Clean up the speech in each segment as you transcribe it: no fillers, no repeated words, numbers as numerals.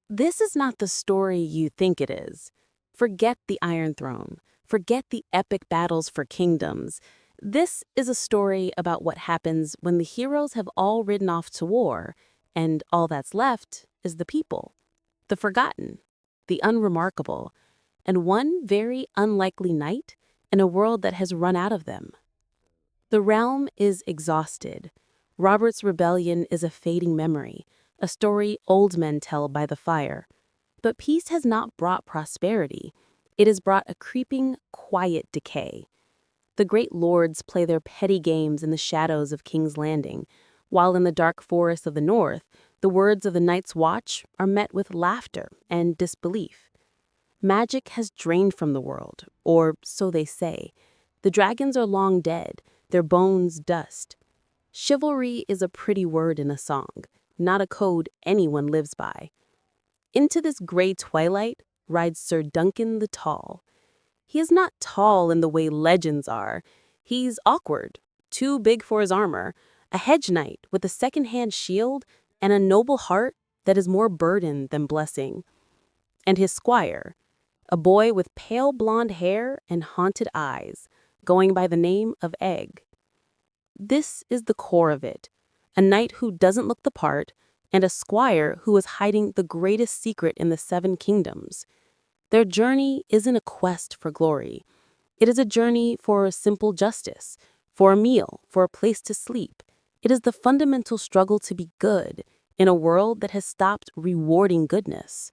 This is not the story you think it is. Forget the Iron Throne. Forget the epic battles for kingdoms. This is a story about what happens when the heroes have all ridden off to war, and all that's left is the people, the forgotten, the unremarkable, and one very unlikely knight in a world that has run out of them. The realm is exhausted. Robert's rebellion is a fading memory, a story old men tell by the fire. But peace has not brought prosperity. It has brought a creeping, quiet decay. The great lords play their petty games in the shadows of King's Landing, while in the dark forests of the north, the words of the Night's Watch are met with laughter and disbelief. Magic has drained from the world, or so they say. The dragons are long dead, their bones dust. Chivalry is a pretty word in a song, not a code anyone lives by. Into this gray twilight rides Ser Duncan the Tall. He is not tall in the way legends are. He's awkward, too big for his armor, a hedge knight with a second-hand shield and a noble heart that is more burden than blessing. And his squire, a boy with pale blonde hair and haunted eyes, going by the name of Egg. This is the core of it, a knight who doesn't look the part, and a squire who is hiding the greatest secret in the Seven Kingdoms. Their journey isn't a quest for glory. It is a journey for simple justice, for a meal, for a place to sleep. It is the fundamental struggle to be good in a world that has stopped rewarding goodness.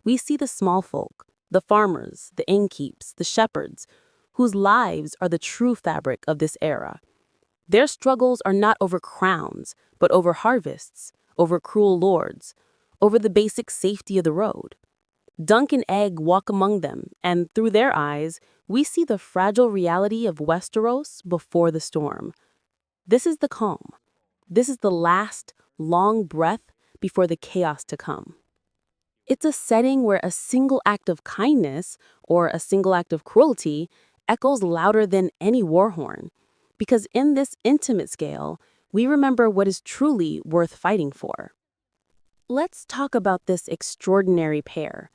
We see the small folk, the farmers, the innkeeps, the shepherds, whose lives are the true fabric of this era. Their struggles are not over crowns, but over harvests, over cruel lords, over the basic safety of the road. Dunk and Egg walk among them, and through their eyes, we see the fragile reality of Westeros before the storm. This is the calm. This is the last, long breath before the chaos to come. It's a setting where a single act of kindness or a single act of cruelty echoes louder than any war horn. Because in this intimate scale, we remember what is truly worth fighting for. Let's talk about this extraordinary pair.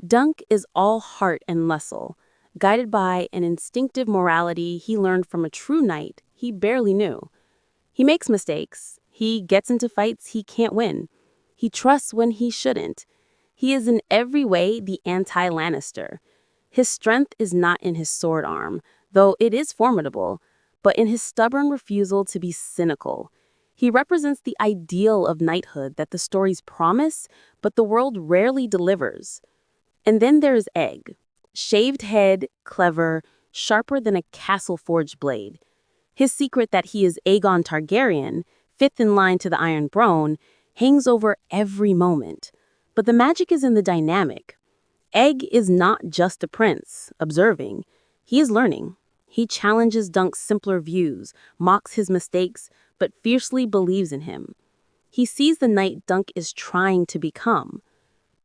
Dunk is all heart and muscle, guided by an instinctive morality he learned from a true knight he barely knew. He makes mistakes. He gets into fights he can't win. He trusts when he shouldn't. He is in every way the anti-Lannister. His strength is not in his sword arm, though it is formidable, but in his stubborn refusal to be cynical. He represents the ideal of knighthood that the stories promise, but the world rarely delivers. And then there's Egg. Shaved head, clever, sharper than a castle-forged blade. His secret that he is Aegon Targaryen, fifth in line to the Iron Throne, hangs over every moment. But the magic is in the dynamic. Egg is not just a prince, observing. He is learning. He challenges Dunk's simpler views, mocks his mistakes, but fiercely believes in him. He sees the knight Dunk is trying to become.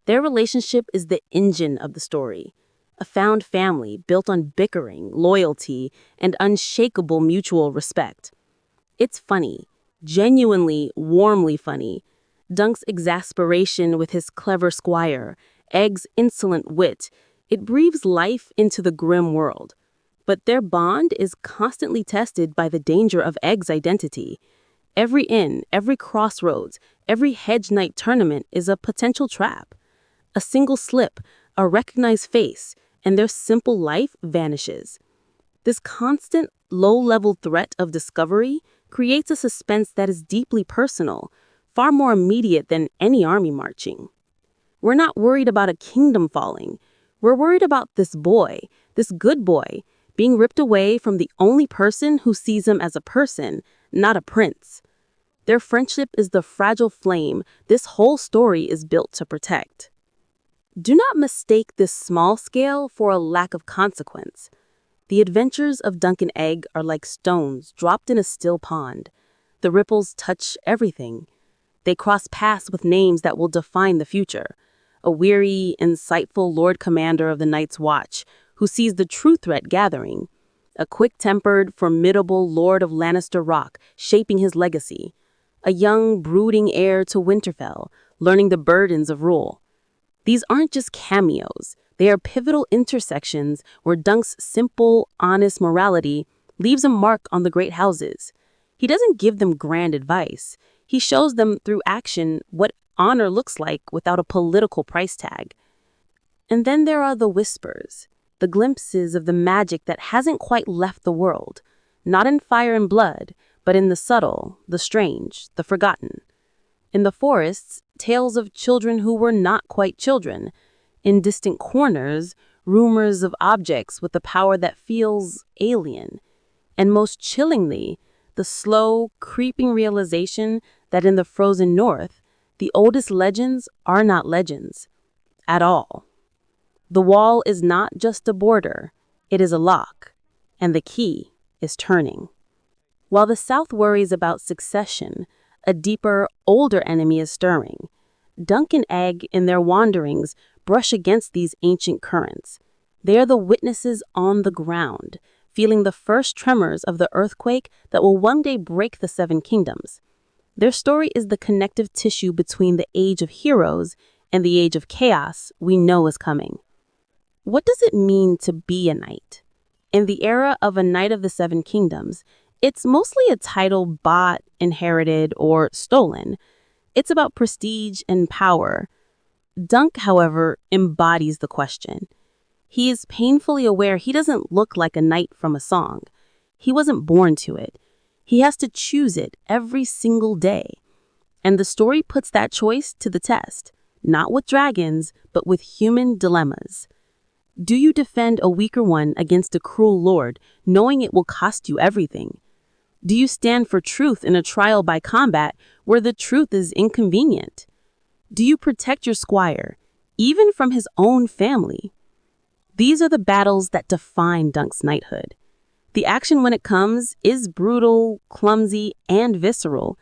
Their relationship is the engine of the story, a found family built on bickering, loyalty, and unshakable mutual respect. It's funny, genuinely, warmly funny. Dunk's exasperation with his clever squire, Egg's insolent wit, it breathes life into the grim world. But their bond is constantly tested by the danger of Egg's identity. Every inn, every crossroads, every Hedge Knight tournament is a potential trap. A single slip, a recognized face, and their simple life vanishes. This constant, low-level threat of discovery creates a suspense that is deeply personal, far more immediate than any army marching. We're not worried about a kingdom falling. We're worried about this boy, this good boy, being ripped away from the only person who sees him as a person, not a prince. Their friendship is the fragile flame this whole story is built to protect. Do not mistake this small scale for a lack of consequence. The adventures of Dunk and Egg are like stones dropped in a still pond. The ripples touch everything. They cross paths with names that will define the future. A weary, insightful Lord Commander of the Night's Watch, who sees the true threat gathering. A quick-tempered, formidable Lord of Lannister Rock, shaping his legacy. A young, brooding heir to Winterfell, learning the burdens of rule. These aren't just cameos. They are pivotal intersections where Dunk's simple, honest morality leaves a mark on the great houses. He doesn't give them grand advice. He shows them through action what honor looks like without a political price tag. And then there are the whispers, the glimpses of the magic that hasn't quite left the world, not in fire and blood, but in the subtle, the strange, the forgotten. In the forests, tales of children who were not quite children. In distant corners, rumors of objects with a power that feels alien. And most chillingly, the slow, creeping realization that in the frozen north, the oldest legends are not legends at all. The wall is not just a border, it is a lock, and the key is turning. While the South worries about succession, a deeper, older enemy is stirring. Dunk and Egg, in their wanderings, brush against these ancient currents. They are the witnesses on the ground, feeling the first tremors of the earthquake that will one day break the Seven Kingdoms. Their story is the connective tissue between the age of heroes and the age of chaos we know is coming. What does it mean to be a knight? In the era of a Knight of the Seven Kingdoms, it's mostly a title bought, inherited, or stolen. It's about prestige and power. Dunk, however, embodies the question. He is painfully aware he doesn't look like a knight from a song. He wasn't born to it. He has to choose it every single day. And the story puts that choice to the test, not with dragons, but with human dilemmas. Do you defend a weaker one against a cruel lord, knowing it will cost you everything? Do you stand for truth in a trial by combat where the truth is inconvenient? Do you protect your squire, even from his own family? These are the battles that define Dunk's knighthood. The action when it comes is brutal, clumsy, and visceral.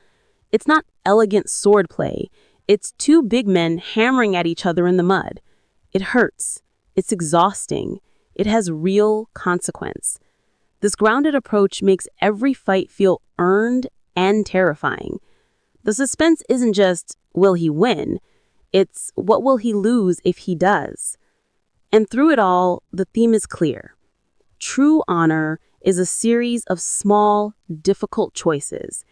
It's not elegant swordplay. It's two big men hammering at each other in the mud. It hurts. It's exhausting. It has real consequence. This grounded approach makes every fight feel earned and terrifying. The suspense isn't just, will he win? It's, what will he lose if he does? And through it all, the theme is clear. True honor is a series of small, difficult choices.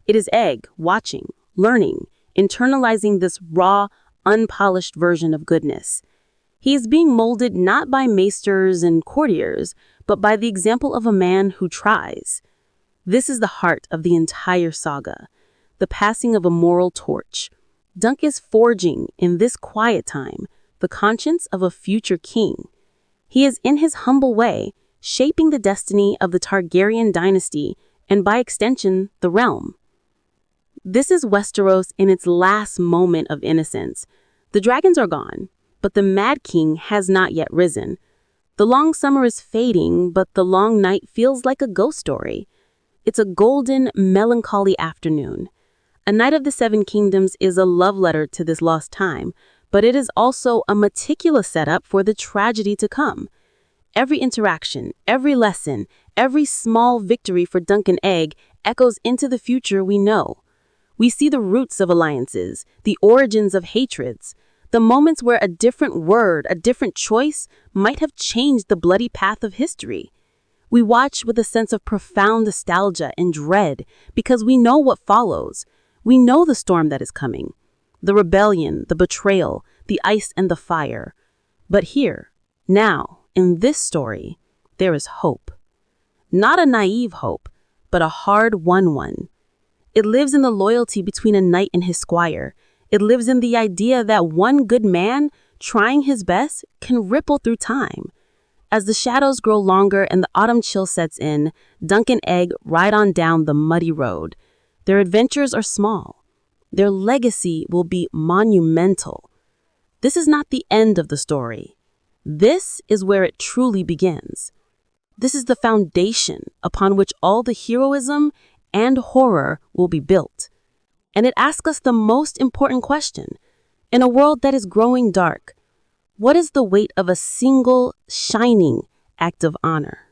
It is Egg watching, learning, internalizing this raw, unpolished version of goodness. He is being molded not by maesters and courtiers, but by the example of a man who tries. This is the heart of the entire saga, the passing of a moral torch. Dunk is forging, in this quiet time, the conscience of a future king. He is, in his humble way, shaping the destiny of the Targaryen dynasty and, by extension, the realm. This is Westeros in its last moment of innocence. The dragons are gone, but the Mad King has not yet risen. The long summer is fading, but the long night feels like a ghost story. It's a golden, melancholy afternoon. A Knight of the Seven Kingdoms is a love letter to this lost time, but it is also a meticulous setup for the tragedy to come. Every interaction, every lesson, every small victory for Dunk and Egg echoes into the future we know. We see the roots of alliances, the origins of hatreds, the moments where a different word, a different choice might have changed the bloody path of history. We watch with a sense of profound nostalgia and dread because we know what follows. We know the storm that is coming, the rebellion, the betrayal, the ice and the fire. But here, now, in this story, there is hope. Not a naive hope, but a hard-won one. It lives in the loyalty between a knight and his squire. It lives in the idea that one good man, trying his best, can ripple through time. As the shadows grow longer and the autumn chill sets in, Dunk and Egg ride on down the muddy road. Their adventures are small. Their legacy will be monumental. This is not the end of the story. This is where it truly begins. This is the foundation upon which all the heroism and horror will be built. And it asks us the most important question. In a world that is growing dark, what is the weight of a single, shining act of honor?